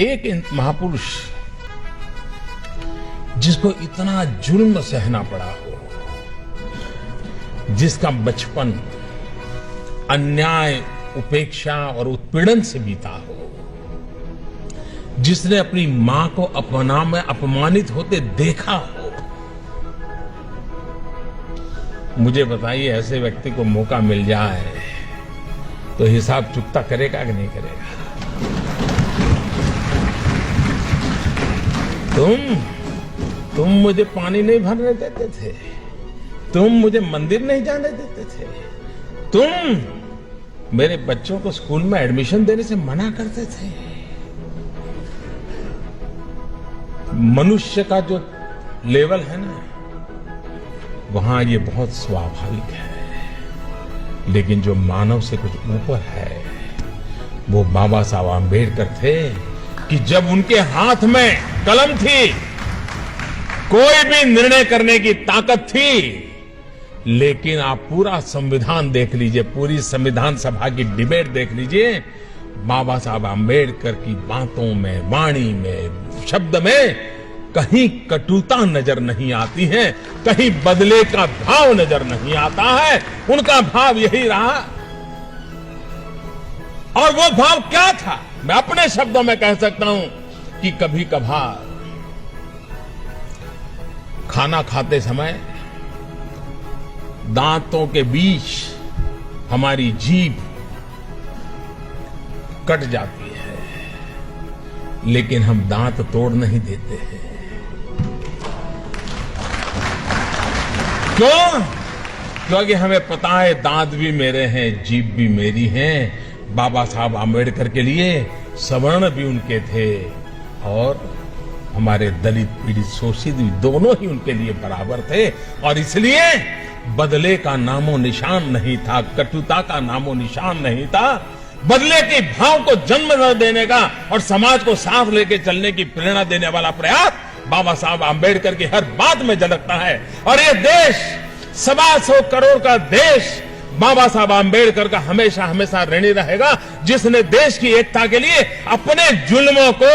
एक महापुरुष जिसको इतना जुल्म सहना पड़ा हो, जिसका बचपन अन्याय, उपेक्षा और उत्पीड़न से बीता हो, जिसने अपनी मां को अपना में अपमानित होते देखा हो, मुझे बताइए ऐसे व्यक्ति को मौका मिल जाए तो हिसाब चुकता करेगा कि नहीं करेगा? तुम मुझे पानी नहीं भरने देते थे, तुम मुझे मंदिर नहीं जाने देते थे, तुम मेरे बच्चों को स्कूल में एडमिशन देने से मना करते थे। मनुष्य का जो लेवल है ना, वहां ये बहुत स्वाभाविक है, लेकिन जो मानव से कुछ ऊपर है वो बाबा साहब आंबेडकर थे कि जब उनके हाथ में कलम थी, कोई भी निर्णय करने की ताकत थी, लेकिन आप पूरा संविधान देख लीजिए, पूरी संविधान सभा की डिबेट देख लीजिए, बाबा साहब आंबेडकर की बातों में, वाणी में, शब्द में कहीं कटुता नजर नहीं आती है, कहीं बदले का भाव नजर नहीं आता है। उनका भाव यही रहा, और वो भाव क्या था मैं अपने शब्दों में कह सकता हूं कि कभी कभार खाना खाते समय दांतों के बीच हमारी जीभ कट जाती है, लेकिन हम दांत तोड़ नहीं देते हैं। क्यों? क्योंकि हमें पता है दांत भी मेरे हैं, जीभ भी मेरी है। बाबा साहब आंबेडकर के लिए सवर्ण भी उनके थे और हमारे दलित, पीड़ित, शोषित भी दोनों ही उनके लिए बराबर थे, और इसलिए बदले का नामो निशान नहीं था, कटुता का नामो निशान नहीं था। बदले के भाव को जन्म न देने का और समाज को साथ लेके चलने की प्रेरणा देने वाला प्रयास बाबा साहब आंबेडकर की हर बात में झलकता है। और ये देश 125 करोड़ का देश बाबा साहब आंबेडकर का हमेशा हमेशा ऋणी रहेगा, जिसने देश की एकता के लिए अपने जुल्मों को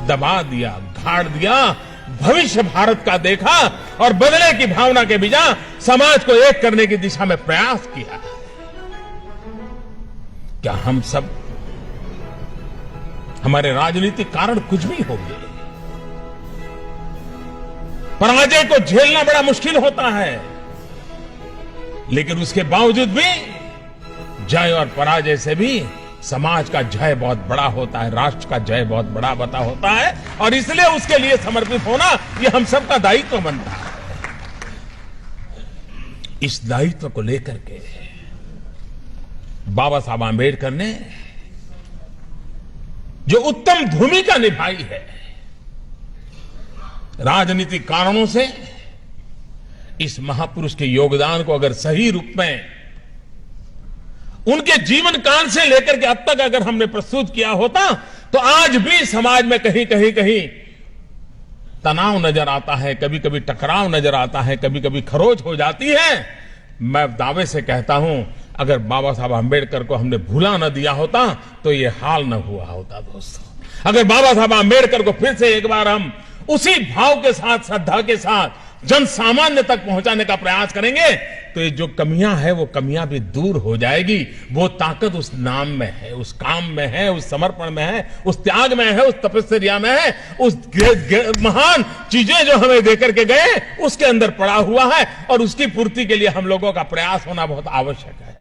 दबा दिया, गाड़ दिया, भविष्य भारत का देखा और बदले की भावना के बिना समाज को एक करने की दिशा में प्रयास किया। क्या हम सब, हमारे राजनीतिक कारण कुछ भी होंगे, पराजय को झेलना बड़ा मुश्किल होता है, लेकिन उसके बावजूद भी जय और पराजय से भी समाज का जय बहुत बड़ा होता है, राष्ट्र का जय बहुत बड़ा बता होता है, और इसलिए उसके लिए समर्पित होना ये हम सबका दायित्व बनता है। इस दायित्व को लेकर के बाबा साहब आंबेडकर ने जो उत्तम भूमिका निभाई है, राजनीतिक कारणों से इस महापुरुष के योगदान को अगर सही रूप में उनके जीवन काल से लेकर के अब तक अगर हमने प्रस्तुत किया होता, तो आज भी समाज में कहीं कहीं तनाव नजर आता है, कभी कभी टकराव नजर आता है, कभी कभी खरोच हो जाती है। मैं दावे से कहता हूं, अगर बाबा साहब आंबेडकर को हमने भूला न दिया होता तो ये हाल न हुआ होता। दोस्तों, अगर बाबा साहब आंबेडकर को फिर से एक बार हम उसी भाव के साथ, श्रद्धा के साथ जन सामान्य तक पहुंचाने का प्रयास करेंगे, तो ये जो कमियां है वो कमियां भी दूर हो जाएगी। वो ताकत उस नाम में है, उस काम में है, उस समर्पण में है, उस त्याग में है, उस तपस्या में है, उस महान चीजें जो हमें देकर के गए उसके अंदर पड़ा हुआ है, और उसकी पूर्ति के लिए हम लोगों का प्रयास होना बहुत आवश्यक है।